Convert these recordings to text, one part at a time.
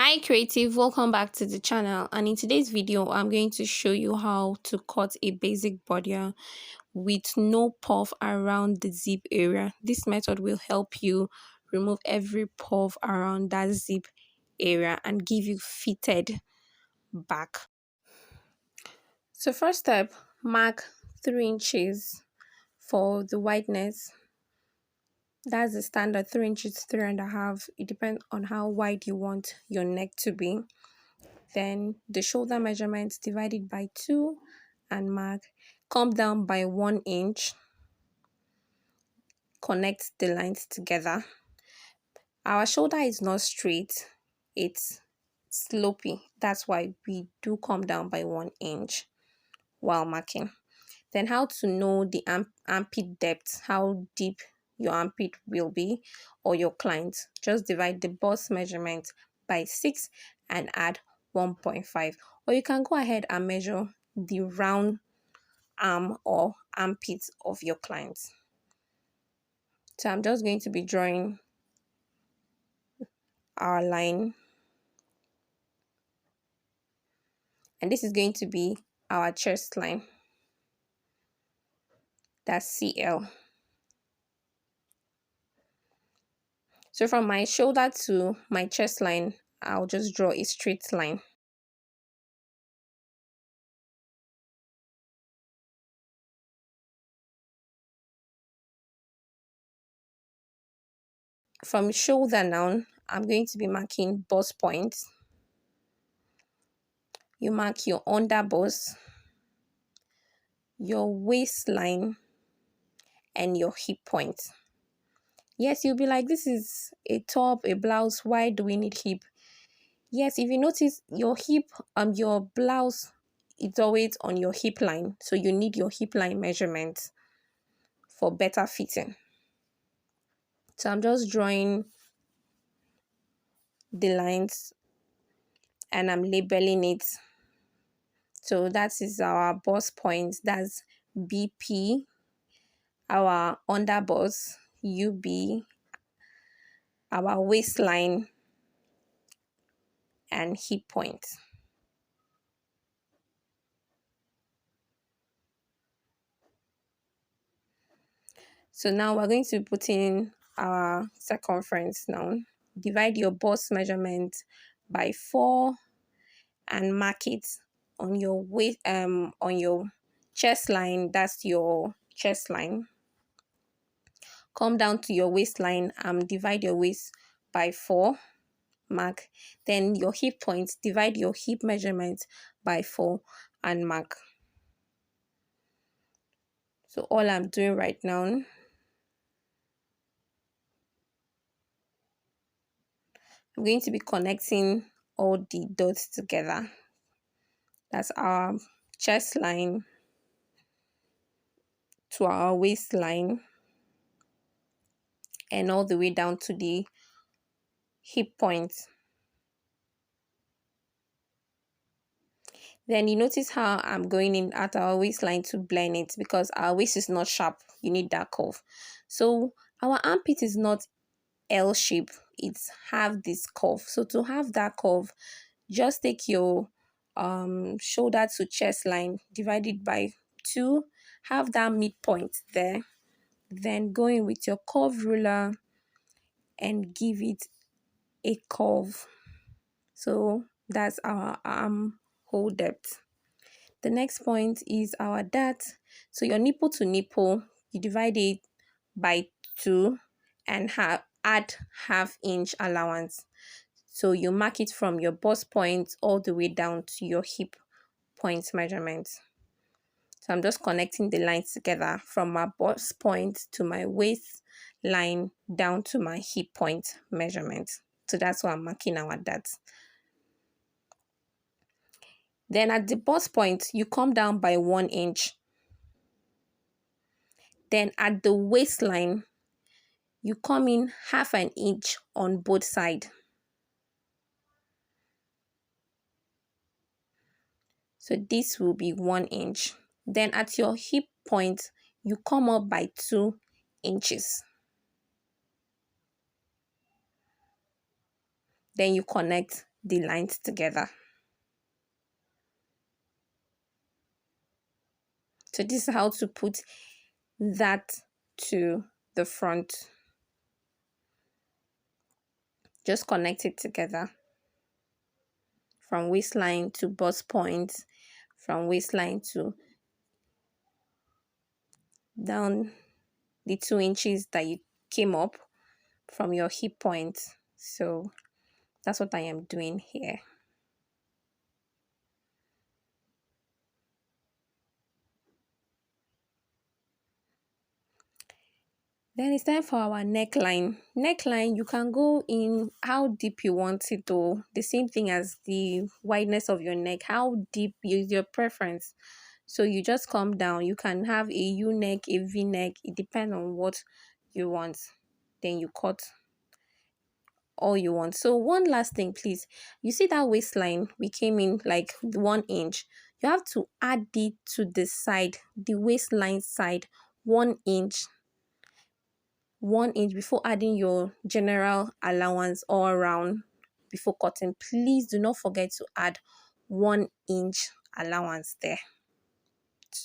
Hi creative, welcome back to the channel, and in today's video I'm going to show you how to cut a basic border with no puff around the zip area. This method will help you remove every puff around that zip area and give you fitted back. So first step, mark 3 inches for the wideness. That's the standard 3 inches, 3.5. It depends on how wide you want your neck to be. Then the shoulder measurement divided by 2 and mark. Come down by 1 inch. Connect the lines together. Our shoulder is not straight, it's slopey. That's why we do come down by 1 inch while marking. Then how to know the armpit depth, how deep your armpit will be, or your client. Just divide the bust measurement by 6 and add 1.5. Or you can go ahead and measure the round arm or armpit of your client. So I'm just going to be drawing our line. And this is going to be our chest line. That's CL. So from my shoulder to my chest line, I'll just draw a straight line. From shoulder now, I'm going to be marking bust points. You mark your under bust, your waistline, and your hip point. Yes, you'll be like, this is a top, a blouse. Why do we need hip? Yes, if you notice your hip, your blouse, it's always on your hip line. So you need your hip line measurement for better fitting. So I'm just drawing the lines and I'm labeling it. So that is our bust point. That's BP, our under bust, UB, our waistline, and hip point. So now we're going to put in our circumference now. Divide your bust measurement by 4 and mark it on your waist, on your chest line. That's your chest line. Come down to your waistline and divide your waist by 4. Mark. Then your hip point, divide your hip measurement by 4 and mark. So all I'm doing right now, I'm going to be connecting all the dots together. That's our chest line to our waistline and all the way down to the hip point. Then you notice how I'm going in at our waistline to blend it because our waist is not sharp. You need that curve. So our armpit is not L shape. It's have this curve. So to have that curve, just take your shoulder to chest line, divide it by 2, have that midpoint there. Then go in with your curve ruler and give it a curve. So that's our armhole depth. The next point is our dart. So your nipple to nipple, you divide it by 2 and add half-inch allowance. So you mark it from your bust point all the way down to your hip point measurement. So I'm just connecting the lines together from my bust point to my waist line down to my hip point measurement. So that's why I'm marking our dart. Then at the bust point, you come down by 1 inch. Then at the waistline, you come in half an inch on both sides. So this will be 1 inch. Then at your hip point, you come up by 2 inches. Then you connect the lines together. So this is how to put that to the front. Just connect it together from waistline to bust point, from waistline to down the 2 inches that you came up from your hip point. So that's what I am doing here. Then it's time for our neckline. Neckline, you can go in how deep you want it though. The same thing as the wideness of your neck. How deep is your preference. So you just come down. You can have a U neck, a V neck. It depends on what you want. Then you cut all you want. So one last thing, please. You see that waistline? We came in like 1 inch. You have to add it to the side, the waistline side, 1 inch 1 inch before adding your general allowance all around before cutting. Please do not forget to add 1 inch allowance there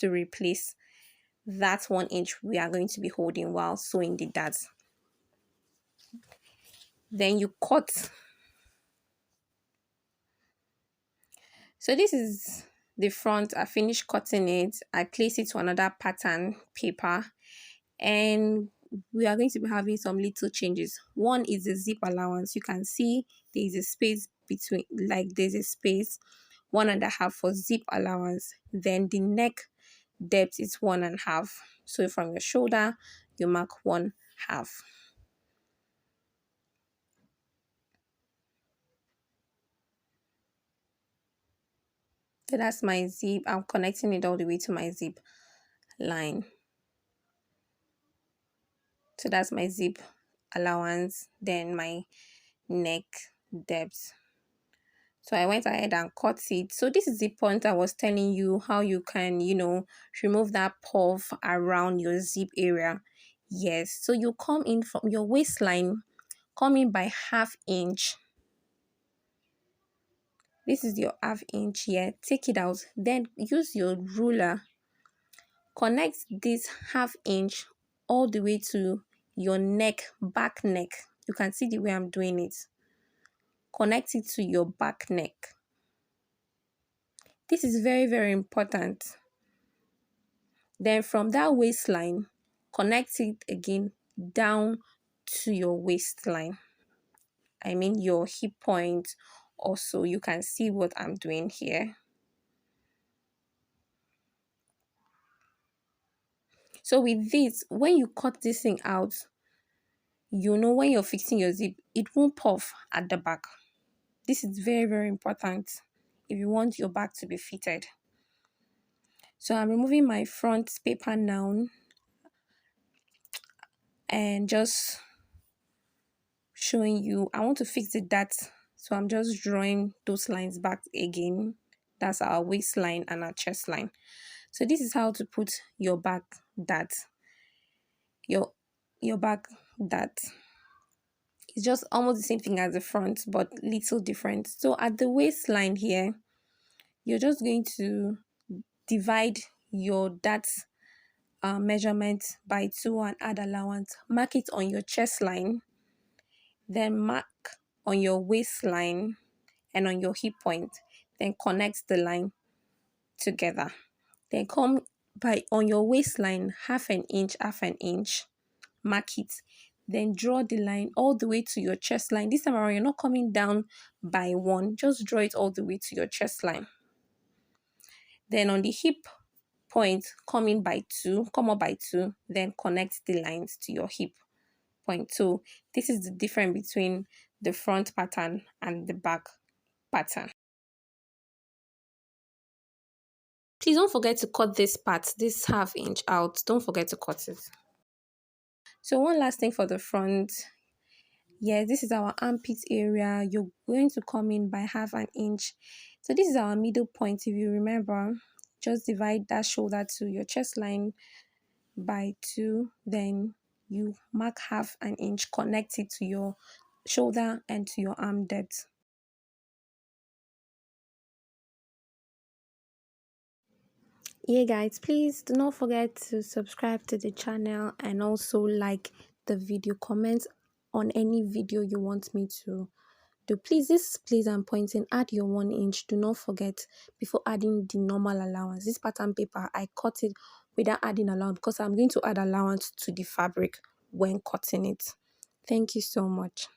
to replace that 1 inch we are going to be holding while sewing the darts. Then you cut. So this is the front. I finished cutting it. I place it to another pattern paper, and we are going to be having some little changes. One is the zip allowance. You can see there is a space between, like there's a space 1.5 for zip allowance. Then the neck depth is 1.5. So from your shoulder, you mark 1/2. So that's my zip. I'm connecting it all the way to my zip line. So that's my zip allowance, then my neck depth. So I went ahead and cut it. So this is the point I was telling you how you can, remove that puff around your zip area. Yes. So you come in from your waistline, come in by 1/2 inch. This is your 1/2 inch here. Take it out. Then use your ruler. Connect this 1/2 inch all the way to your neck, back neck. You can see the way I'm doing it. Connect it to your back neck. This is very, very important. Then from that waistline, connect it again down to your waistline. I mean your hip point also. You can see what I'm doing here. So with this, when you cut this thing out, when you're fixing your zip, it won't puff at the back. This is very, very important if you want your back to be fitted. So I'm removing my front paper now and just showing you. I want to fix it that, so I'm just drawing those lines back again. That's our waistline and our chest line. So this is how to put your back dart. Your back dart. It's just almost the same thing as the front, but little different. So at the waistline here, you're just going to divide your dart measurement by 2 and add allowance. Mark it on your chest line, then mark on your waistline and on your hip point, then connect the line together. Then come by on your waistline 1/2 inch, mark it, then draw the line all the way to your chest line. This time around, you're not coming down by 1, just draw it all the way to your chest line. Then on the hip point, come up by 2, then connect the lines to your hip point. So this is the difference between the front pattern and the back pattern. Please don't forget to cut this part, this 1/2 inch out. Don't forget to cut it. So one last thing for the front. Yeah, this is our armpit area. You're going to come in by 1/2 inch. So this is our middle point. If you remember, just divide that shoulder to your chest line by 2. Then you mark 1/2 inch, connect it to your shoulder and to your arm depth. Yeah, guys, please do not forget to subscribe to the channel and also like the video, comment on any video you want me to do. Please, this place I'm pointing, add your 1 inch. Do not forget before adding the normal allowance. This pattern paper, I cut it without adding allowance because I'm going to add allowance to the fabric when cutting it. Thank you so much.